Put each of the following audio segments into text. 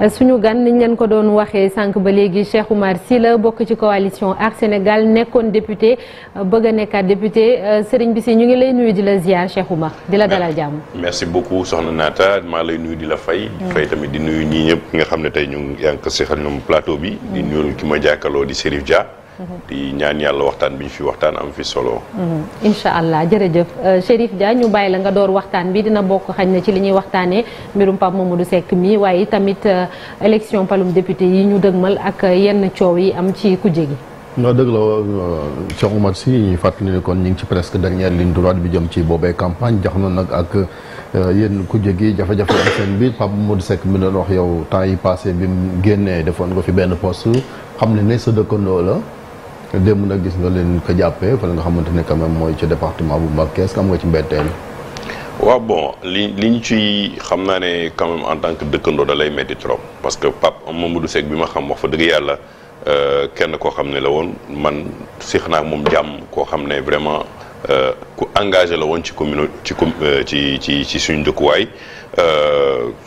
suñu gan niñ leen ko doon waxee sànq ba léegi Cheikh Oumar Sy la bokk ci coalition Aar Sénégal nekkoon député bëgg a nekkaat député Serigne bi si ñu ngi lay nuyu di la ziar Cheikh Oumar di la dalal jàmm. merci beaucoup soxna Naata maa lay nuyu di la fay. fay tamit di nuyu ñii ñëpp nga xam ne tey ñu yaa ngi ko seexal ñoom plateau bi. di nuyu ki ma jàkkaloo di Chérif Dia. di ñaan yàlla waxtaan bi ñu fi waxtaan am fi solo. incha allah jërëjëf Chérif Dia ñu bàyyi la nga door waxtaan bi dina bokk xañ na ci li ñuy waxtaanee mbirum Pape Mamadou Seck mi waaye tamit élection palum député yi ñu dëgmal ak yenn coow yi am ci kujje gi. non dëgg la Cheikh Oumar Sy ñuy fàttali ne kon ñu ngi ci presque dernière ligne droite bi jëm ci boobee campagne jax na nag ak yéen kujje gi jafe-jafe am seen biir Pape Mamadou Seck mi doon wax yow temps yi passé bi mu génnee defoon nga fi benn poste xam ne sa dëkkandoo la. démb nag gis nga leen ko jàppee fa la nga xamante ne quand même mooy ci département bu Mbacké est-ce que am nga ci mbetteel. waaw bon li ñu ci xam naa ne quand même en tant que dëkkandoo da lay metti trop parce que Pape Mamadou Seck bi ma xam wax fa dëgg yàlla kenn koo xam ne la woon man séq naa moom jàmm koo xam ne vraiment ku engagé la woon ci commune ci suñu dëkkuwaay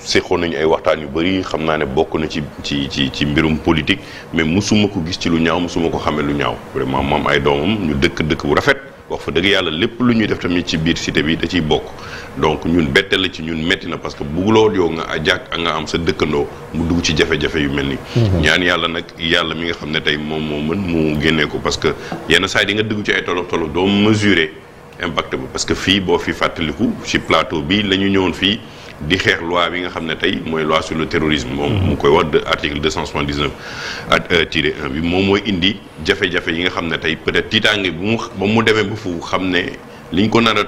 séqoon nañu ay waxtaan yu bëri xam naa ne bokk na ci mbirum politique mais musuma ko gis ci lu ñaaw musuma ko xamee lu ñaaw vraiment moom ay doomam ñu dëkk bu rafet wax fa dëgg yàlla lépp lu ñuy def tamit ci biir cité bi da ciy bokk donc ñun bette la ci ñun metti na parce que bugguloo yow nga nga am sa dëkkandoo mu dugg ci jafe-jafe yu mel ni ñaan yàlla nag yàlla mi nga xam ne tey moom moo mën mu génnee ko parce que yenn saa yi di nga dugg ci ay tolof doo mesurer impact bi parce que fii boo fi fàttaliku ci plateau bi la ñu ñëwoon fii di xeex loi bi nga xam ne tey mooy loi sur le terrorisme moom mu koy wax de article 279 tiré 1 bi moom mooy indi jafe-jafe yi nga xam ne tey peut-être tiitaange ba mu demee ba fu xam ne liñ ko nar a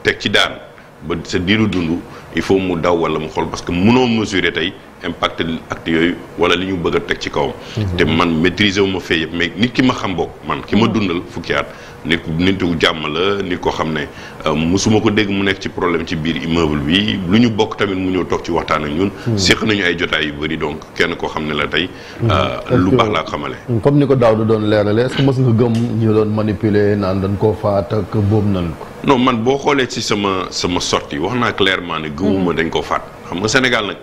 teg ci daan ba sa diiru dund il faut mu daw wala mu xool parce que mënoo mesurer tey impact acte yooyu wala li ñu bëgg a teg ci kawam. te man maîtriser wu ma fee yëpp mais nit ki ma xam bokk man ki ma dundal fukki at nitu jàmm la nit koo xam ne musuma ko dégg mu nekk ci problème ci biir immeuble bi lu ñu bokk tamit mu ñëw toog ci waxtaan ak ñun. séq nañu ay jotaay yu bëri donc kenn koo xam ne la tey. lu baax laa ko xamale. comme ni ko Daouda doon leeralee est-ce que mës nga gëm ñu doon manipuler naan dañ koo faat ak boobu nañ ko. non man boo xoolee ci sama sortie wax naa clairement ne gëmuma dañ ko faat xam nga Sénégal nag.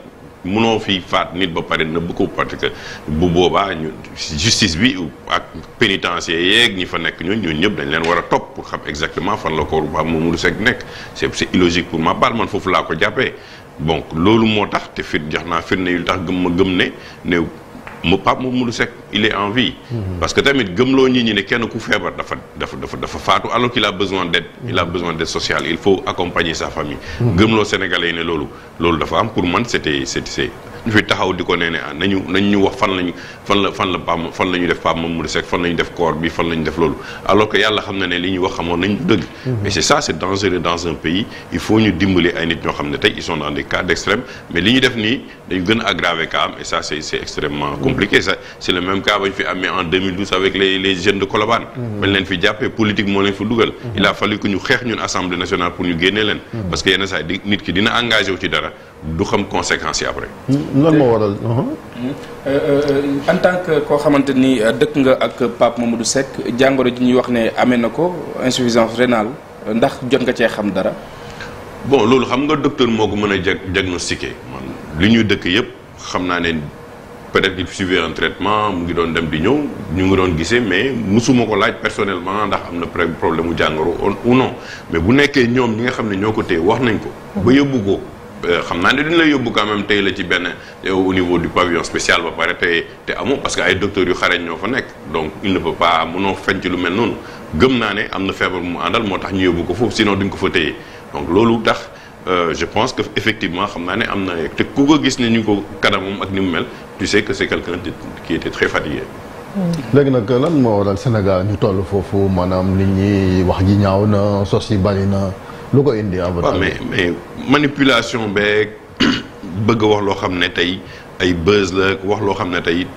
munoo fi faat nit ba pare nëbb ko parce que bu boobaa ñu justice bi ak pénitencier yeeg ñi fa nekk ñooñu ñëpp dañ leen war a topp pour xam exactement fan la ko Pape Mamadou Seck nekk c'est illogique pour ma part man foofu laa ko jàppee donc loolu moo tax te jox naa firnde yu tax gëm ne Pape Mamadou Seck il est en vie. parce que tamit gëmloo ñi ne kenn ku feebar dafa faatu alors qu'il a besoin d'aide. il a besoin d'aide sociale il faut accompagner sa famille. gëmloo Sénégalais yi ne loolu dafa am pour man c'est ñu fi taxaw di ko nee ne nañu ñu wax fan la ñu def Pape Mamadou Seck fan la ñu def corps bi fan la ñu def loolu alors que yàlla xam na ne li ñuy wax xamoon nañu dëgg. et c'est dangereux dans un pays il faut ñu dimbali ay nit ñoo xam ne tey ils sont dans des cas d'extrême mais li ñu def nii dañu gën a aggraver cas am et ça c'est extrêmement compliqué ça c'est le même cas bañ fi amee en 2012 avec les jeunes de Colobane. bañ leen fi jàppee politique moo leen fi dugal. il a fallu que ñu xeex ñun Assemblée nationale pour ñu génnee leen. parce que yenn saa yi nit ki dina engagé wu ci dara du xam conséquences yi après. lan moo waral. en tant que koo xamante ni dëkk nga ak Pape Mamadou Seck jàngoro ji ñuy wax ne amee na ko insuffisance rénale ndax jot nga cee xam dara. bon loolu xam nga docteur moo ko mën a diagnostiquer man li ñuy dëkk yëpp xam naa ne peut-être qu'il suivait un traitement mu ngi doon dem di ñëw ñu ngi doon gisee mais musuma ko laaj personnellement ndax am na problème mu jàngoro ou non mais bu nekkee ñoom ñi nga xam ne ñoo ko téye wax nañ ko. ba yóbbu ko. xam naa ne dañu lay yóbbu quand même tey la ci benn au niveau du pavillon spécial ba pare te amoo parce que ay docteurs yu xarañ ñoo fa nekk donc il ne peut pas mënoo feñ ci lu mel noonu gëm naa ne am na feebar mu àndal moo tax ñu yóbbu ko foofu sinon duñ ko fa téye donc loolu tax je pense que effectivement xam naa ne am na te ku ko gis ne ñu ko kanamam ak ni mu mel tu sais que c'est quelqu'un qui était très fatigué. léegi nag lan moo waral Sénégal ñu toll foofu maanaam nit ñi wax ji ñaaw na sos yi bari na. lu ko indi en waaw mais manipulation beeg bëgg wax loo xam ne tey ay buzz la wax loo xam ne tey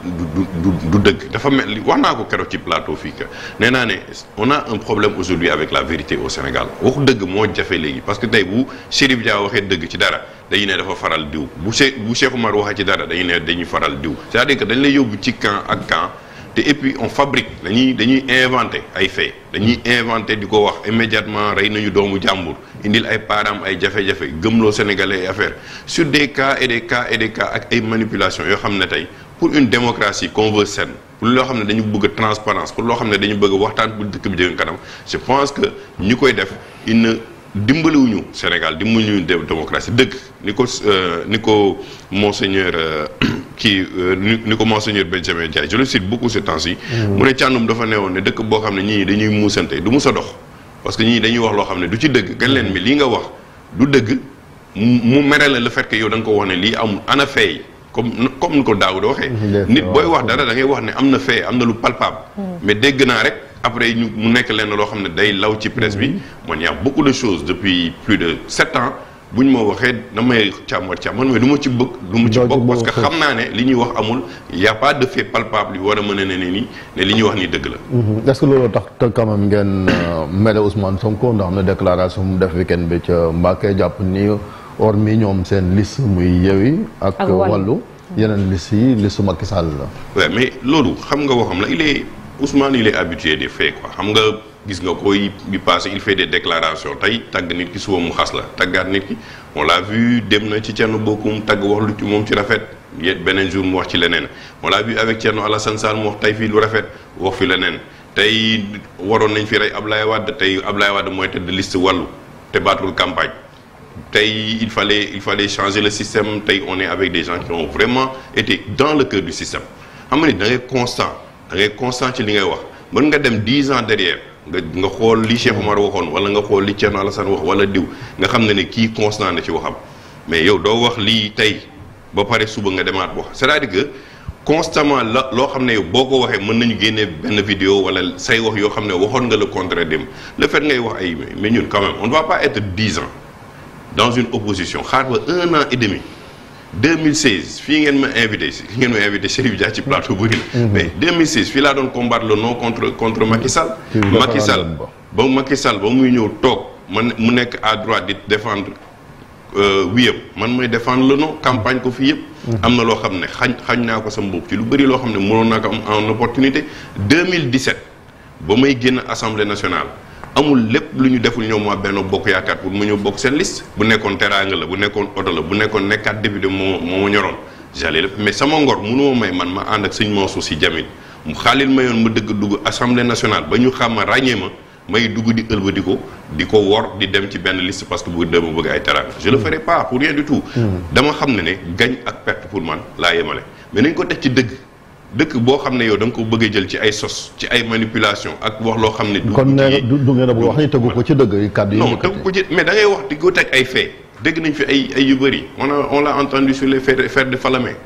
du dëgg dafa mel ni wax naa ko keroog ci plateau fii que nee naa ne on a un problème aujourd'hui avec la vérité au Sénégal waxu dëgg moo jafe léegi parce que tey bu Chérif Dia waxee dëgg ci dara dañu ne dafa faral diw bu Cheikh Oumar waxee ci dara dañu ne dañuy faral diw c'est-à-dire que dañ lay yóbbu ci camp ak camp te et puis on fabrique dañuy inventer ay faits dañuy inventer di ko wax immédiatement rey nañu doomu jàmbur indil ay parents ay jafe-jafe gëmloo sénégalais ay affaire sur des cas et des cas et des cas ak ay manipulations yoo xam ne tey pour une démocratie qu'on veut saine pour loo xam ne dañu bëgg transparence pour loo xam ne dañu bëgg waxtaan bu dëkk bi jëm kanam je pense que ñi koy def dimbaliwuñu Sénégal dimbaliwuñu démocratie dëgg ni ko monseigneur ni ko monseigneur Benjamin Ndiaye je le cite beaucoup ce temps-ci mu ne Thiandoum dafa newoon ne dëkk boo xam ne ñii dañuy muusante du mus a dox parce que ñii dañuy wax loo xam ne du ci dëgg gën leen mi lii nga wax du dëgg mu mere la le fait que yow da nga ko wax ne lii amul ana feey comme ni ko Daouda waxee nit booy wax dara da ngay wax ne am na fee am na lu palpable mais dégg naa rek après mu nekk leen loo xam ne day law ci presse bi man y a beaucoup de choses depuis plus de 7 ans bu ñu ma waxee damay càmbar mais du ma ci bokk parce que xam naa ne li ñuy wax amul y a pas de fait palpable yu war a mën a ne nii ne li ñuy wax nii dëgg la. est-ce que loolu tax te quand même ngeen mere Ousmane Sonko ndax na déclaration mu def week-end bi ca Mbacké jàpp ni hormis ñoom seen liste muy Yewwi ak Wallu yeneen liste yi liste Macky Sall la. waaw mais loolu xam nga waxam la Ousmane il est habitué des faits quoi xam nga gis nga koy bi passé il fait des déclarations tey tagg nit ki suba mu xas la taggaat nit ki on l'a vu dem na ci Thierno Bocoum tagg wax lu ci moom ci rafet beneen jour mu wax ci leneen on l'a vu avec Thierno Alassane Sall mu wax tey fii lu rafet wax fi leneen tey waroon nañ fi rey Ablaye Wade tey Ablaye Wade mooy tête de liste Wallu te baatul campagne tey il fallait changer le système tey on est avec des gens qui ont vraiment été dans le cœur du système xam nga ni da ngay constant ci li ngay wax mën nga dem 10 ans derrière nga xool li Cheikh Oumar waxoon wala nga xool li Thierno Alassane wax wala diw nga xam ne kii constant na ci waxam mais yow doo wax lii tey ba pare suba nga demaat wax c'est-à-dire que constamment loo xam ne yow boo ko waxee mën nañu génnee benn vidéo wala say wax yoo xam ne waxoon nga le contraire dem le fait ngay wax ay mais ñun quand même on ne va pas être 10 ans dans une opposition xaar ba 1 an et demi 2016 fii ngeen ma invité Chérif Dia ci plateau bëri na mais 2016 fii laa doon combattre le non contre Macky Sall ba Macky Sall ba muy ñëw toog mu nekk à droite di défendre oui yëpp man may défendre le non campagne ko fii yëpp am na loo xam ne xañ naa ko sama bopp ci lu bëri loo xam ne mënoon naa ko am en opportunité 2017 ba may génn Assemblée nationale amul lépp lu ñu deful ñoom waa Benno Bokk Yaakaar pour mu ñëw bokk seen liste bu nekkoon teraanga la bu nekkoon oto la bu nekkoon nekkaat député moo ma ñoroon j'allais lépp mais sama ngor mënuma may man ma ànd ak sëñ Mansour Sy Djamil mu xaalil mayoon ma dugg Assemblée nationale ba ñu xam ma ràññee ma may dugg di ëlbati ko di ko wor di dem ci benn liste parce que bu dama bëgg ay teraanga je le ferai pas pour rien du tout dama xam ne gañ ak perte pour man laa yemale mais nañ ko teg ci dëkk boo xam ne yow da nga ko bëgg a jël ci ay sos ci ay manipulation ak wax loo xam ne. kon du ngeen a wax ni tegu ko ci dëgg kàddu yi. non tegu ko ci mais da ngay wax di ko teg ay faits dégg nañ fi ay yu bëri on l'a entendu sur les faits de Falémé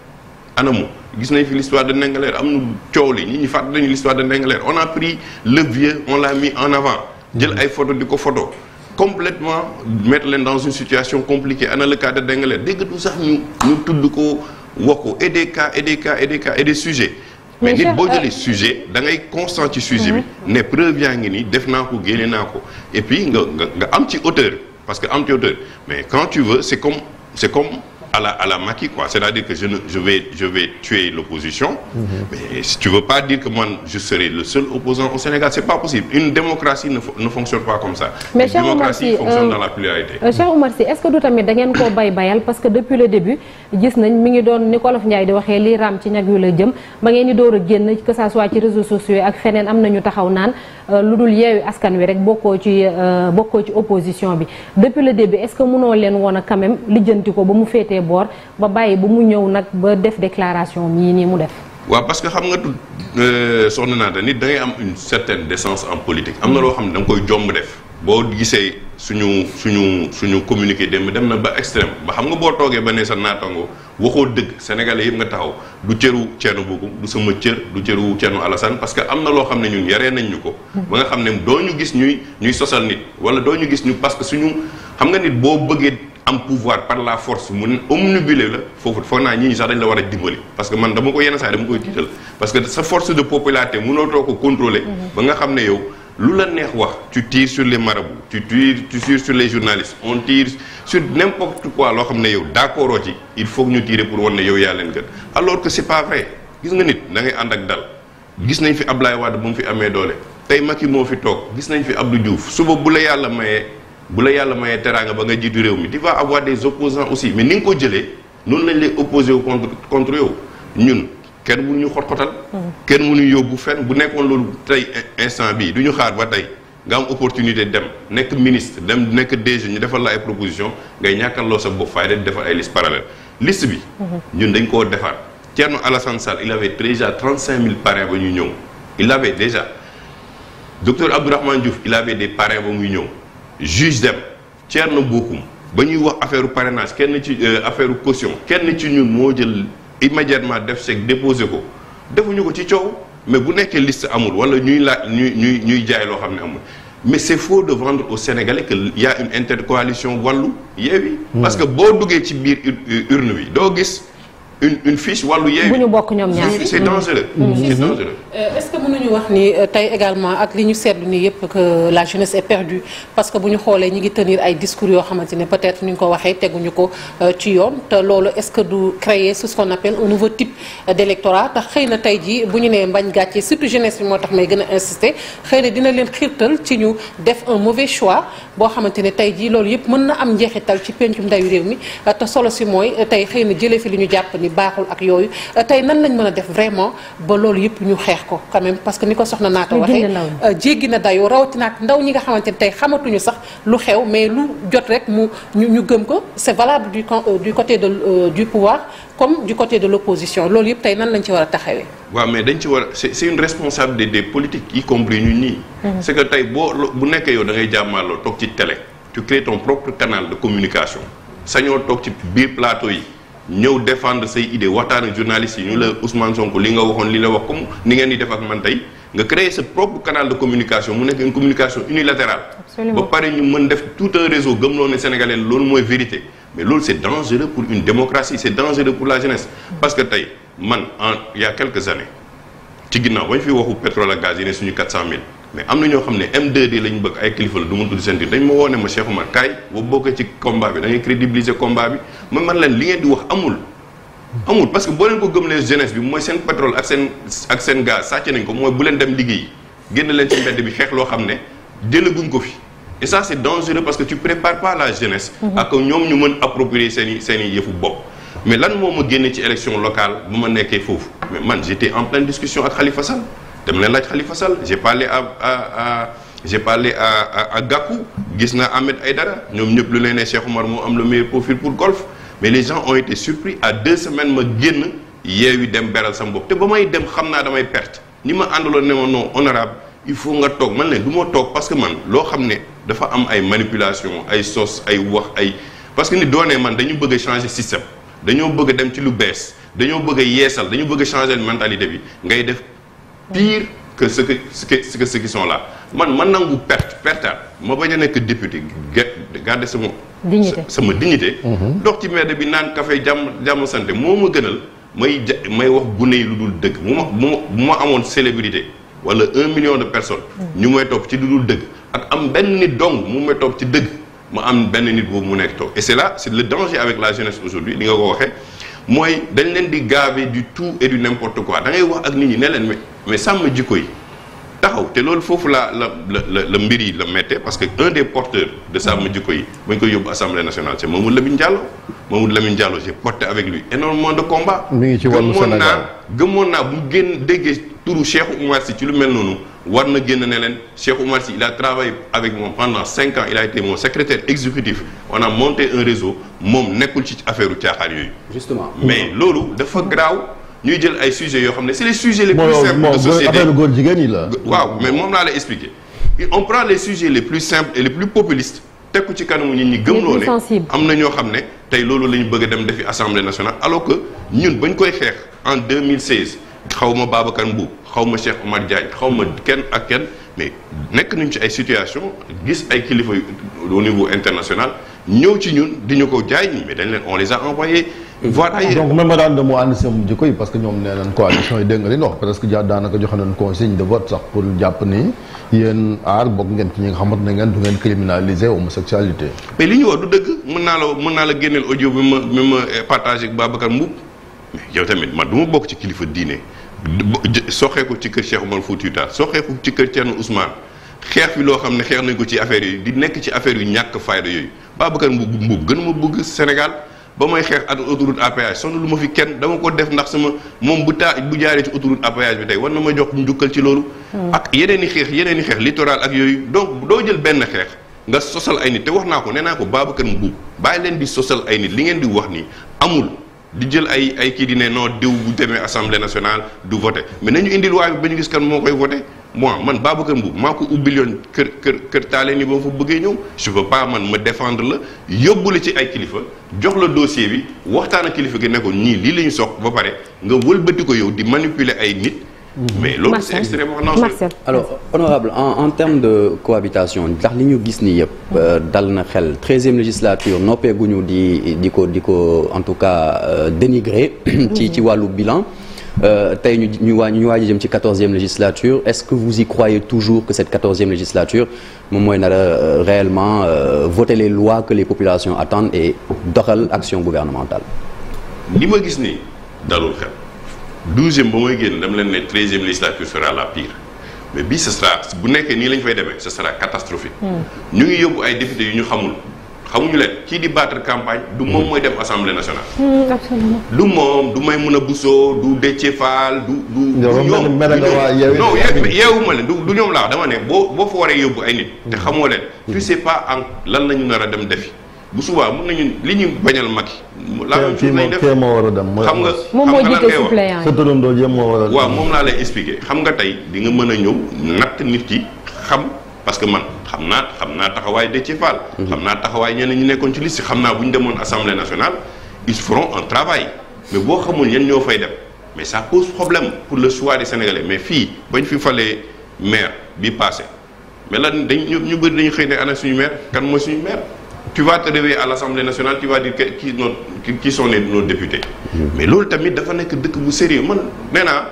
anamu gis nañ fi l'histoire de Ndingler am na coow li ñi fàttali nañu l'histoire de Ndingler on a pris le vieux on l'a mis en avant. jël ay photo di ko photo complètement mettre leen dans une situation compliquée ana le cas de Ndingler dégg tout sax ñu tudd ko. wax ko et des cas et des sujets mais nit boo jëlee sujet da ngay constant ci sujet bi ne preuve yaa ngi nii def naa ko génne naa ko et puis nga am ci hauteur parce que am ci hauteur mais quand tu veux c'est comme à la Macky quoi c'est-à-dire que je vais tuer l'opposition mais si tu veux pas dire que moi je serai le seul opposant au Sénégal c'est pas possible une démocratie ne fonctionne pas comme ça mais une démocratie fonctionne dans la pluralité Cheikh Oumar Sy est-ce que du tamit da ngeen koo bayal parce que depuis le début gis nañ mi ngi doon ni ko Wolof Njaay di waxee lii raam ci ñag yu la jëm ba ngeen di door a génn que ça soit ci réseaux sociaux ak feneen am nañu taxaw naan lu dul Yewwi Askan Wi rek bokkoo ci opposition bi depuis le début est-ce que mënoo leen woon a quand même lijjanti ko ba mu féetee boor ba bàyyi ba mu ñëw nag ba def déclaration mii nii mu def. waaw parce que xam nga soxna Naata nit da ngay am une certaine décence en politique am na loo xam ne da nga koy jomb def boo gisee suñu communiqué dem na ba extrême ba xam nga boo toogee ba ne sa naataango waxoo dëgg sénégalais yëpp nga taxaw du cëru Thierno Bocoum du sama cër du cëru Thierno Alassane parce que am na loo xam ne ñun yaree nañ ñu ko. ba nga xam ne doo ñu gis ñuy sosal nit wala doo ñu gis ñu parce que suñu xam nga nit boo bëggee. am pouvoir par la force mu omnibuler la foofu foog naa ñii sax dañ la war a dimbali parce que man dama ko yenn saa dama koy tiital parce que sa force de popularité mënoo ko contrôler ba nga xam ne yow lu la neex wax tu tires sur les marabouts tu tires sur les journalistes on tire sur n'importe quoi loo xam ne yow d'accord ci il faut que ñu tirer pour wan ne yow yaa leen gën alors que c'est pas vrai gis nga nit da ngay ànd ak dal gis nañ fi Ablaye Wade bu mu fi amee doole tey Macky moo fi toog gis nañ fi Abdou Diouf suba bu la yàlla mayee teraanga ba nga jiitu réew mi tu vas avoir des opposants aussi mais ni nga ko jëlee noonu lañ lay opposé wu contre yow ñun kenn mënuñu xot-xotal kenn mënuñu yóbbu fenn bu nekkoon loolu tey instant bii du ñu xaar ba tey nga am opportunité dem nekk ministre dem nekk DG ñu defal la ay proposition ngay ñàkkaloo sa bopp fay defal ay liste parallèle liste bi ñun dañ koo defaat Thierno Alassane Sall il avait déjà 35 000 parrains ba ñu ñëw il avait déjà docteur Abdourahmane Diouf il avait des parrains ba muy ñëw juge dem Thierno Bocoum ba ñuy wax affaire parrainage kenn ci affaire caution kenn ci ñun moo jël immédiatement def chèque déposé ko defuñu ko ci coow mais bu nekkee liste amul wala ñuy laaj ñuy jaay loo xam ne amul mais c'est faux de vendre aux Sénégalais que y a une intercoalition Wallu Yewwi parce que boo duggee ci biir urne bi doo gis une fiche Wallu Yewwi bu ñu bokk ñoom ñaar c'est dangereux. C'est dangereux. Est-ce que mënuñu wax ni tey également ak li ñu seetlu nii yëpp que la jeunesse est perdue parce que bu ñu xoolee ñi ngi tenir ay discours yoo xamante ne peut-être ni ñu ko waxee teguñu ko ci yoon te loolu est-ce que du créer ce qu'on appelle un nouveau type d'électorat tax xëy na tey jii bu ñu nee mbañ gàcce surtout jeunesse bi moo tax may gën a insister xëy na dina leen xiirtal ci ñu def un mauvais choix boo xamante ne tey jii loolu yëpp mën na am njeexital ci pencum ndayu réew mi te solo si mooy tey xëy na jëlee fi li ñu jàpp ni baaxul ak yooyu tey nan lañ mën a def vraiment ba loolu yëpp ñu xeex ko quand même parce que ni ko soxna naata waxee jéggi na dayoo rawatina ak ndaw ñi nga xamante ne tey xamatuñu sax lu xew mais lu jot rek ñu gëm ko c'est valable du côté du pouvoir comme du côté de l'opposition loolu yëpp tey nan lañ ci war a taxawee. waaw mais dañ ci war a c'est une responsabilité des politiques y compris ñun ñii. c'est que tey bu nekkee yow da ngay jàmmaloo toog ci télé tu crées ton propre canal de communication sañoo toog ci biir plateau yi. ñëw défendre say idée waxtaan ak journalistes yi ñu la Ousmane Sonko li nga waxoon li la wax comme ni ngeen di def ak man tey nga créer sa propre canal de communication mu nekk une communication unilatérale. Absolument. Ba pare ñu mën def tout un réseau gëmloo ne Sénégalais loolu mooy vérité mais loolu c'est dangereux pour une démocratie c'est dangereux pour la jeunesse. parce que tey man il y a quelques années ci ginnaaw ba ñu fi waxu pétrole ak gaz yi ne suñu 400 000 mais am na ñoo xam ne M2D lañu bëgg ay kilifa la du ma tudd seen tur dañ ma woo ne ma Cheikh Oumar kaay boo bokkee ci combat bi da ngay crédibiliser combat bi man leen li ngeen di wax amul parce que boo leen ko gëmlee jeunesse bi mooy seen pétrole ak seen gaz sàcc nañ ko mooy bu leen dem liggéey génn leen ci mbedd bi xeex loo xam ne jëlaguñ ko fi et ça c'est dangereux parce que tu prépares pas la jeunesse ak ñoom ñu mën approprier seen i yëfu bopp mais lan moo ma génne ci élection locale bu ma nekkee foofu mais man j'étais en pleine discussion ak Khalifa Sall dem leen laaj Khalifa Sall j'ai parlé à Gakou gis naa Ahmed Aïdara ñoom ñëpp lu leen ne Cheikh Oumar moo am le meilleur profil pour golf mais les gens ont été surpris à 2 semaines ma génn Yewwi dem beral sama bopp te ba may dem xam naa damay perte ñi ma àndaloon ne ma non honorable il faut nga toog man leen du ma toog parce que man loo xam ne dafa am ay manipulation ay sos ay wax ay parce que ni doonee man dañu bëgg a changer système dañoo bëgg a dem ci lu bees dañoo bëgg a yeesal dañu bëgg a changer mentalité bi ngay def pire que ceux qui sont là man nangu pertaat ma bañ a nekk député garder sama dignité dox ci mbedd bi naan café jàmm santé moo ma gënal may wax gune yi lu dul dëgg bu ma amoon célébrité wala 1 million de personnes ñu may topp ci lu dul dëgg ak am benn nit dong mu may topp ci dëgg ma am benn nit boobu mu nekk toog et c'est le danger avec la jeunesse aujourd'hui li nga ko waxee mooy dañ leen di gaver du tout et du n'importe quoi da ngay wax ak nit ñi ne leen mais sàmm jikko yi taxaw te loolu foofu la mbir yi la méttee parce que un des porteurs de sàmm jikko yi bañ koy yóbbu assemblée nationale c'est Mamadou Lamine Diallo j'ai porté avec lui énormément de combats. mi ngi ci wàllu Sénégal gëmoon naa bu génn déggee turu Cheikh Oumar Sy ci lu mel noonu war na génn ne leen Cheikh Oumar Sy il a travaillé avec moi pendant 5 ans il a été mon secrétaire exécutif on a monté un réseau moom nekkul ci affaire u caaxaan yooyu. justement mais loolu dafa graaw ñuy jël ay sujets yoo xam ne c'est les sujets les plus simples de société affaire góor jigéen yi la. waaw mais moom laa lay expliquer on prend les sujets les plus simples et les plus populistes teg ko ci kanamu nit ñi gëmloo ne am na ñoo xam ne tey loolu la ñu bëgg a dem defi assemblée nationale alors que ñun bañ koy xeex en 2016 xaw ma Babacar Mbow xaw ma Cheikh Oumar Diagne xaw ma kenn ak kenn mais nekk nañu ci ay situation gis ay kilifa au niveau international ñëw ci ñun di ñu ko jaay ñi mais dañ leen on les a envoyés voir ailleurs. donc même daan de moo ànd seen jikko yi parce que ñoom nee nañ coalition yi dégg nga li ñu wax presque daanaka joxe nañ consigne de vote sax pour jàpp ni yéen aar bokk ngeen ci ñi nga xamante ne ngeen du ngeen criminaliser homosexualité. mais li ñu wax du dëgg mën naa la génneel audio bi ma partagé ak Babacar Mboub mais yow tamit man du ma bokk ci kilifa diine soxee ko ci kër Cheikh Oumar Foutiyou Tall soxee ko ci kër Thierno Ousmane xeex fi loo xam ne xeex nañ ko ci affaire yooyu di nekk ci affaire yu ñàkk fayda yooyu Babacar Mboup gën ma bëgg Sénégal ba may xeex ak autoroute à péage sonn lu ma fi kenn dama ko def ndax sama moom bu jaaree ci autoroute à péage bi tey war na ma jox njukkal ci loolu. ak yeneen i xeex littoral ak yooyu donc doo jël benn xeex nga sosal ay nit te wax naa ko nee naa ko Babacar Mboup bàyyi leen di sosal ay nit li ngeen di wax nii amul. di jël ay kii di ne non diw bu demee assemblée nationale du voté mais nañu indi loi bi ba ñu gis kan moo koy voté moi man Babacar Mboup maa ko ubbil yoon kër taale ni ba ma fa bëggee ñëw je veux pas man ma défendre la yóbbu la ci ay kilifa jox la dossier bi waxtaan ak kilifa gi ne ko ñii lii la ñu sox ba pare nga wëlbati ko yow di manipuler ay nit. mais loolu c'est extrêmement dangereux. Alors honorable en termes de cohabitation ndax li ñu gis nii yëpp dal na xel 13e législature noppeeguñu di ko en tout cas dénigrer ci wàllu bilan tey ñu waaj jëm ci 14e législature est-ce que vous y croyez toujours que cette 14e législature moom mooy nar a réellement voter les lois que les populations attendent et doxal action gouvernementale. li ma gis nii dalul xel. 12e ba mooy génn dama leen ne 13e législature sera la pire mais bii ce sera bu nekkee nii lañ fay demee ce sera catastrophique. ñu ngi yóbbu ay députés yu ñu xamuñu leen kii di battre campagne du moom mooy dem assemblée nationale. absolument. du moom du Maïmouna Bousso du Déthié Fall du ñoom non yeewu ma leen du ñoom laa dama ne boo fa waree yóbbu ay nit. te xamoo leen. tu sais pas lan lañu nar a dem defi. bu subaa mën nañu li ñu bañal Macky. la même chose lañ def moo war a dem xam nga moom moo jiite suppléant sa tërëndoo jéem moo war a waaw moom laa lay expliquer xam nga tey di nga mën a ñëw natt nit ki xam parce que man xam naa taxawaay Déthié Fall. xam naa taxawaay ñeneen ñi nekkoon ci liste xam naa bu ñu demoon assemblée nationale ils feront un travail mais boo xamul ñen ñoo fay dem mais ça pose problème pour le choix des Sénégalais mais fii bañ fi falee maire bi passé mais lan ñu bëri dañu xëy ne ana suñu maire kan mooy suñu maire. Tu vas te réveiller à l'Assemblée nationale tu vas dire qui sont nos députés. mais loolu tamit dafa nekk dëkk bu sérieux man nee naa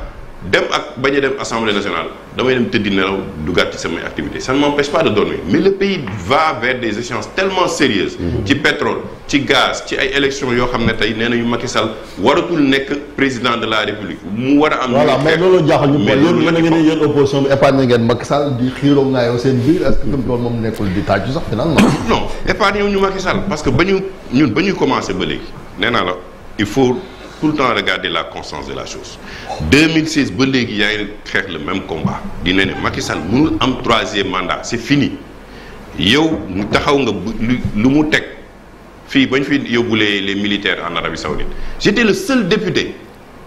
dem ak bañ a dem Assemblée nationale damay dem tëddi nelaw dugaat ci samay activités ça ne m'empêche pas de dormir mais le pays va vers des échéances tellement sérieuses. ci pétrole ci gaz ci ay élections yoo xam ne tey nee nañu Macky Sall waratul nekk président de la République mu war a am. voilà mais loolu jaaxal ñu mais loolu yéen a ngi ne yéen opposition bi épargne ngeen Macky Sall di xiiroo ngaayoo seen biir est-ce que loolu moom nekkul di tàccu sax finalement. non épargne ñu Macky Sall parce que ba ñuy commencé ba léegi nee naa la il faut. tout le temps regarder la constance de la chose 2016 ba léegi yaa ngi xeex le même combat di ne Macky Sall mënul am 3e mandat c'est fini yow taxaw nga lu mu teg fii bañ fi yóbbu les militaires en Arabie Saoudite j'étais le seul député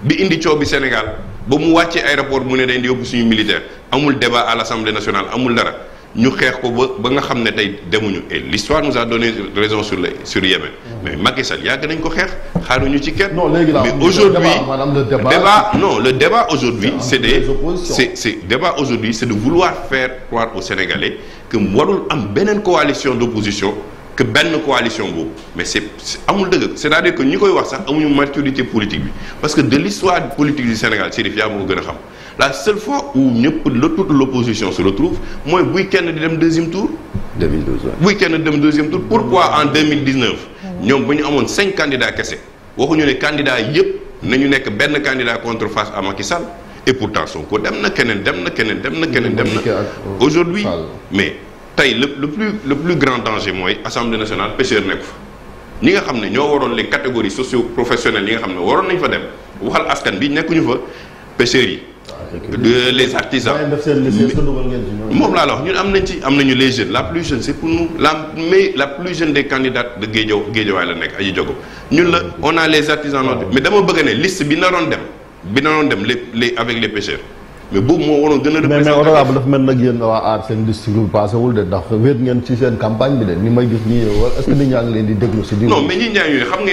bi indi coow bi Sénégal ba mu wàccee aéroport mu ne dañ di yóbbu suñu militaire amul débat à l'Assemblée nationale amul dara ñu xeex ko ba nga xam ne tey demuñu et l'histoire nous a donné raison sur Yémen mais Macky Sall yàgg nañ ko xeex xaaruñu ci kenn. non léegi mais aujourd'hui le débat aujourd'hui c'est de vouloir faire croire aux Sénégalais que warul am beneen coalition d'opposition que benn coalition boobu mais c'est amul dëgg c'est-à-dire que ñi koy wax sax amuñu maturité politique bi parce que de l'histoire politique du Sénégal Chérif yaa ma ko gën a xam la seule fois où toute l'opposition se retrouve mooy buy kenn di dem deuxième tour. 2012 buy kenn di dem deuxième tour pourquoi en 2019 ñoom ba ñu amoon 5 candidats kese waxuñu ne candidats yëpp nañu nekk benn candidat contre face à Macky Sall et pourtant Sonko dem na keneen dem na aujourd'hui mais tey le plus grand danger mooy Assemblée nationale pêcheur nekk fa ñi nga xam ne ñoo waroon les catégories socio-professionnelles yi nga xam ne waroon nañ fa dem waxal askan bi nekkuñu fa pêcheurs yi les artisans moom laa la wax ñun am nañu les jeunes la plus jeune c'est pour nous la plus jeune des candidates de Guédiawaye la nekk aji jogo ñun la on a les artisans mais dama bëgg ne liste bi naroon dem les avec les pêcheurs mais boobu moo waroon gën a représenter mais honorable dafa mel nag yéen waa aar seen liste bi passé wul de ndax wéet ngeen ci seen campagne bi de ni may gis nii est-ce que nit ñaa ngi leen di déglu si non mais ñi ñaa ngi xam nga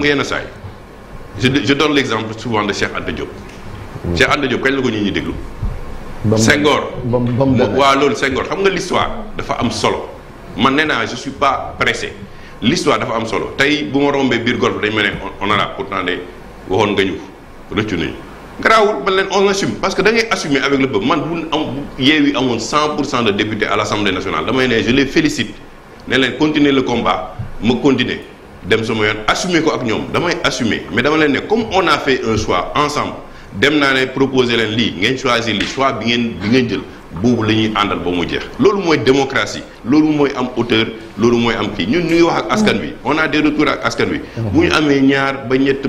yenn saa yi je donne l'exemple souvent de Cheikh Anta Diop Cheikh Anta Diop kañ la ko ñi déglu Senghor waaw loolu Senghor xam nga l'histoire dafa am solo man nee naa je suis pas pressé l'histoire dafa am solo tey bu ma rombee biir golf dañ ma ne on a pourtant de waxoon nga ñu rëccu nañu garaawul man leen on assume parce que da ngay assumer avec le peuple man bu Yewwi amoon 100% de députés à l'Assemblée nationale damay ne je les félicite ne leen continuer le combat ma continuer dem sama yoon assumer ko ak ñoom damay assumer mais dama leen ne comme on a fait un choix ensemble dem naa ne proposer leen lii ngeen choisir lii choix bi ngeen jël boobu la ñuy àndal ba mu jeex loolu mooy démocratie loolu mooy am hauteur loolu mooy am kii ñun ñu ngi wax ak askan wi on a des retours ak askan wi bu ñu amee ñaar ba ñett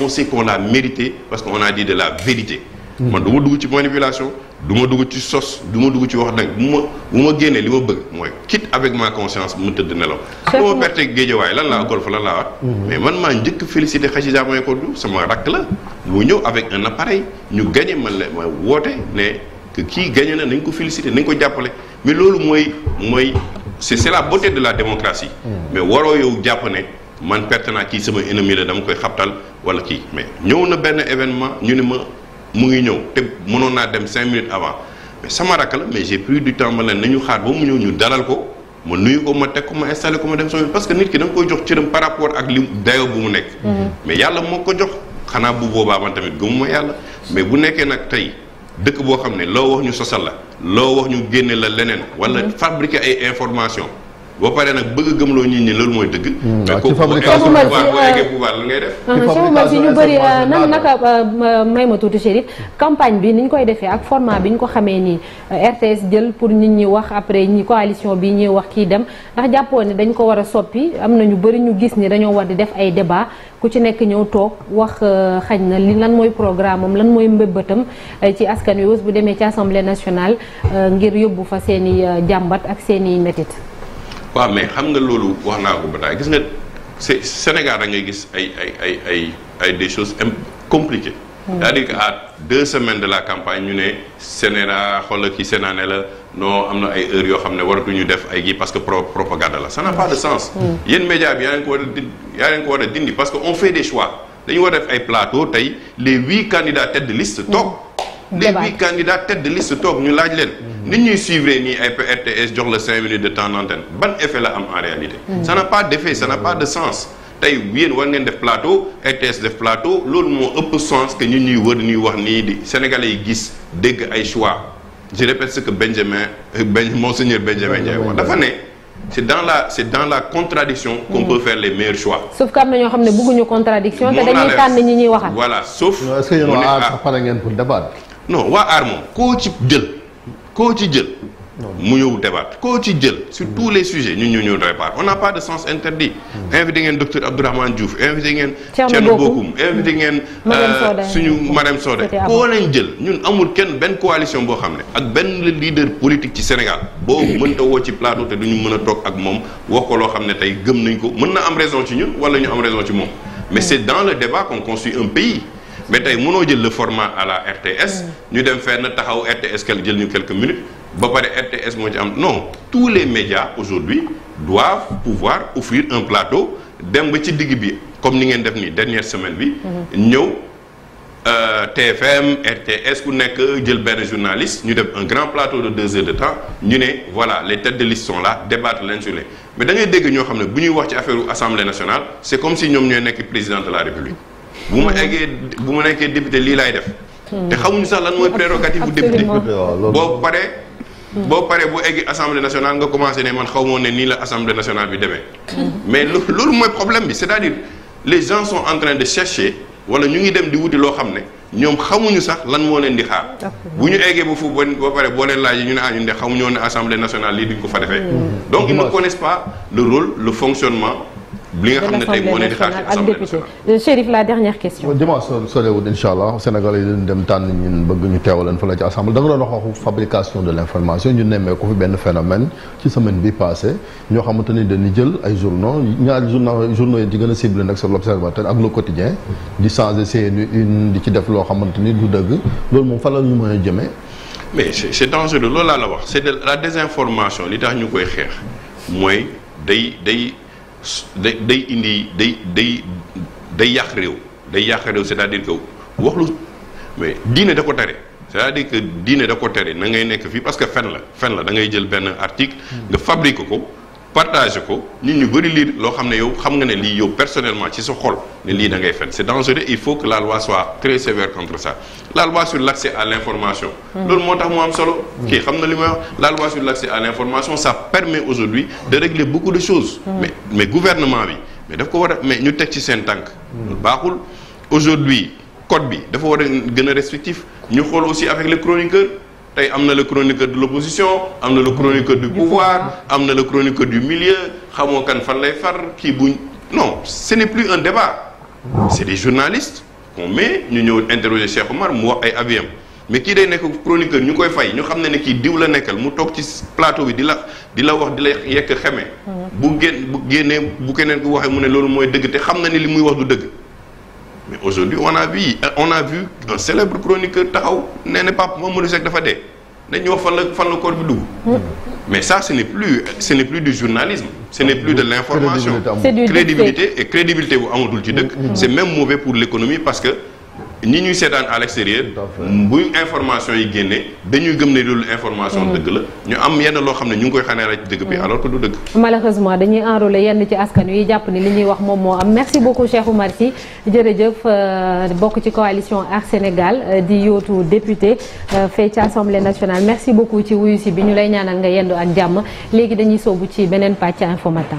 on sait qu'on l'a mérité parce que on a dit de la vérité man du ma dugg ci manipulation du ma dugg ci sos du ma dugg ci wax nag bu ma génnee li ma bëgg mooy quitte avec ma conscience mu tëdd nelaw bu ma perte Guédiawaye lan laa golf lan laa wax mais man maa njëkk félicité Khadija Mahécor Diouf sama rakk la mu ñëw avec un appareil ñu gagné ma woote ne que kii gagné na nañ ko félicité nañ ko jàppale mais loolu mooy c'est la beauté de la démocratie mais waroo yow jàpp ne man perte naa kii sama ennemi la dama koy xabtal wala kii mais ñëw na benn événement ñu ne ma mu ngi ñëw te mënoon naa dem 5 minutes avant mais sama rakk la mais j'ai pris du temps ma leen nañu xaar ba mu ñëw ñu dalal ko ma nuyu ko ma teg ko ma installé ko ma dem sama parce que nit ki da nga koy jox cëram par rapport ak li dayoo bu mu nekk mais yàlla moo ko jox xanaa bu boobaa man tamit gëmuma yàlla mais bu nekkee nag tey dëkk boo xam ne loo wax ñu sosal la loo wax ñu génne la leneen wala fabriquer ay information boo paree nag bëgg a gëmloo nit ñi loolu mooy dëgg. mais ci fabrication boo eggee pouvoir la ngay def. Cheikh Oumar Sy ñu bëri naka may ma tuuti Chérif campagne bi ni ñu koy defee ak format bi ñu ko xamee nii RTS jël pour nit ñi wax après ñi coalition bi ñuy wax kii dem ndax jàppoo ne dañ ko war a soppi am na ñu bëri ñu gis ni dañoo war di def ay débat ku ci nekk ñëw toog wax xaj na li lan mooy programme am lan mooy mbëbëtam ci askan wi bu demee ci assemblée nationale ngir yóbbu fa seen i jàmbat ak seen i métit. waaw mais xam nga loolu wax naa ko ba taay gis nga Sénégal da ngay gis ay des choses compliquées. c'est-à-dire que à 2 semaines de la campagne ñu ne Sénégal xoolal kii Sénégal ne la non am na ay heures yoo xam ne waratuñu def ay kii parce que propagande la ça n'a pas de sens. yéen média bi yaa leen ko war a dindi parce que on fait des choix dañu war a def ay plateau tey les 8 candidats tête de liste toog. les 8 candidats tête de liste toog ñu laaj leen. nit ñuy suivre nii ay RTS jox la 5 minutes de temps d'antenne ban effet la am en réalité. ça n'a pas d'effet ça n'a pas de sens. tey yéen war ngeen def plateau RTS def plateau loolu moo ëpp sens que ñun ñuy wër ñuy wax nii di Sénégalais yi gis dégg ay choix je répète ce que monseigneur Benjamin Ndiaye wax dafa ne c'est dans la contradiction qu'on peut faire les meilleurs choix. sauf que am na ñoo xam ne bëgguñu contradiction te dañuy tànn ñi ñuy waxal. voilà sauf. est-ce que yéen waa aar sax pare ngeen pour débat. non waa aar moom koo ci jël. mu ñëw débat koo ci jël sur tous les sujets ñun ñu ñëw répare on n'a pas de sens interdit. invité ngeen docteur Abdourahmane Diouf invité ngeen. Thierno Bocoum invité ngeen. suñu Marème Soda koo leen jël ñun amul benn coalition boo xam ne ak benn leader politique ci Sénégal boo mënta woo ci plateau te duñu mën a toog ak moom wax ko loo xam ne tey gëm nañ ko mën na am raison ci ñun wala ñu am raison ci moom mais c'est dans le débat qu'on construit un pays. mais tey mënoo jël le format à la RTS. ñu dem fenn taxaw RTS jël ñu quelques minutes ba pare RTS moo ci am non tous les médias aujourd'hui doivent pouvoir offrir un plateau dem ba ci digg bi comme ni ngeen def nii dernière semaine bi. ñëw TFM RTS ku nekk jël benn journaliste ñu def un grand plateau de 2 heures de temps ñu ne voilà les têtes de liste sont là débattre leen sur les mais da ngay dégg ñoo xam ne bu ñuy wax ci affaire assemblée nationale c'est comme si ñoom ñooy nekk président de la République. bu ma nekkee député lii laay def. te xamuñu sax lan mooy prérogative bu député. boo paree bu eggi assemblée nationale nga commencé ne man xaw moo ne nii la assemblée nationale bi demee. mais loolu mooy problème bi c'est-à-dire les gens sont en train de chercher wala ñu ngi dem di wuti loo xam ne ñoom xamuñu sax lan moo leen di xaar. bu ñu eggee ba fu ba pare boo leen laajee ñu ne ñun de xamuñoo ne assemblée nationale lii duñ ko fa defee. donc ils ne connaissent pas le rôle le fonctionnement. li nga xam ne tey moo leen di xaar ci assemblée nationale. Chérif, la dernière question. dimanche sorewul incha allah Sénégal yi dañu dem tànn ñun bëgg ñu teewaleen fa la ci assemblée da nga doon wax waxu fabrication de l'information ñu nemmee ko fi benn phénomène ci semaine bi passé ñoo xamante ni dañuy jël ay journaux ñaari journaux yi di gën a ciblé nag sur l'Observateur ak Le Quotidien di changer seeni une di ci def loo xamante ni du dëgg loolu moom fa la ñu mën a jëmee. mais c'est dangereux loolu laa la wax c'est de la désinformation li tax ñu koy xeex mooy day indi day yàq réew c'est-à-dire que wax lu mais diine da ko tere c'est-à-dire que diine da ko tere na ngay nekk fii parce que fen la da ngay jël benn article nga fabrique ko partage ko nit ñu bëri lire loo xam ne yow xam nga ne lii yow personnellement ci sa xol ne lii da ngay fen c'est dangereux il faut que la loi soit très sévère contre ça la loi sur l'accès à l'information loolu moo tax mu am solo kii xam na li may wax la loi sur l'accès à l'information ça permet aujourd'hui de régler beaucoup de choses mais gouvernement bi mais daf ko war a mais ñu teg ci seen tànk baaxul aujourd'hui code bi dafa war a gën a restrictif ñu xool aussi avec les chroniqueurs tey am na le chroniqueur de l'opposition am na le chroniqueur du pouvoir am na le chroniqueur du milieu xamoo kan fan lay far kii buñ non ce n'est plus un débat c'est des journalistes qu'on met ñu ñëw interroger Cheikh Oumar mu wax ay avis am mais kii day nekk chroniqueur ñu koy fay ñu xam ne kii diw la nekkal mu toog ci plateau bi di la wax di la yekk xeme bu génnee bu keneen ku waxee mu ne loolu mooy dëgg te xam na ni li muy wax du dëgg mais aujourd'hui on a vu un célèbre chroniqueur taxaw nee na Pape Mamadou Seck dafa dee dañuy wax fan la corps bi dugg mais ça ce n'est plus du journalisme ce n'est plus de l'information crédibilité bu amatul ci dëkk c'est même mauvais pour l'économie parce que ñi ñuy seetaan à l'extérieur bu information yi génnee dañuy gëm ne loolu information dëgg la ñu am yenn loo xam ne ñu ngi koy xaneera ci dëgg bi alors que du dëgg malheureusement dañuy enrôler yenn ci askan wi jàpp ni li ñuy wax moom moo am merci beaucoup Cheikh Oumar Sy jërëjëf bokk ci coalition Aar Sénégal di yootu député fee ci Assemblée nationale merci beaucoup ci wuyu si bi ñu lay ñaanal nga yendu ak jàmm léegi dañuy soobu ci beneen pàcc Infos Matin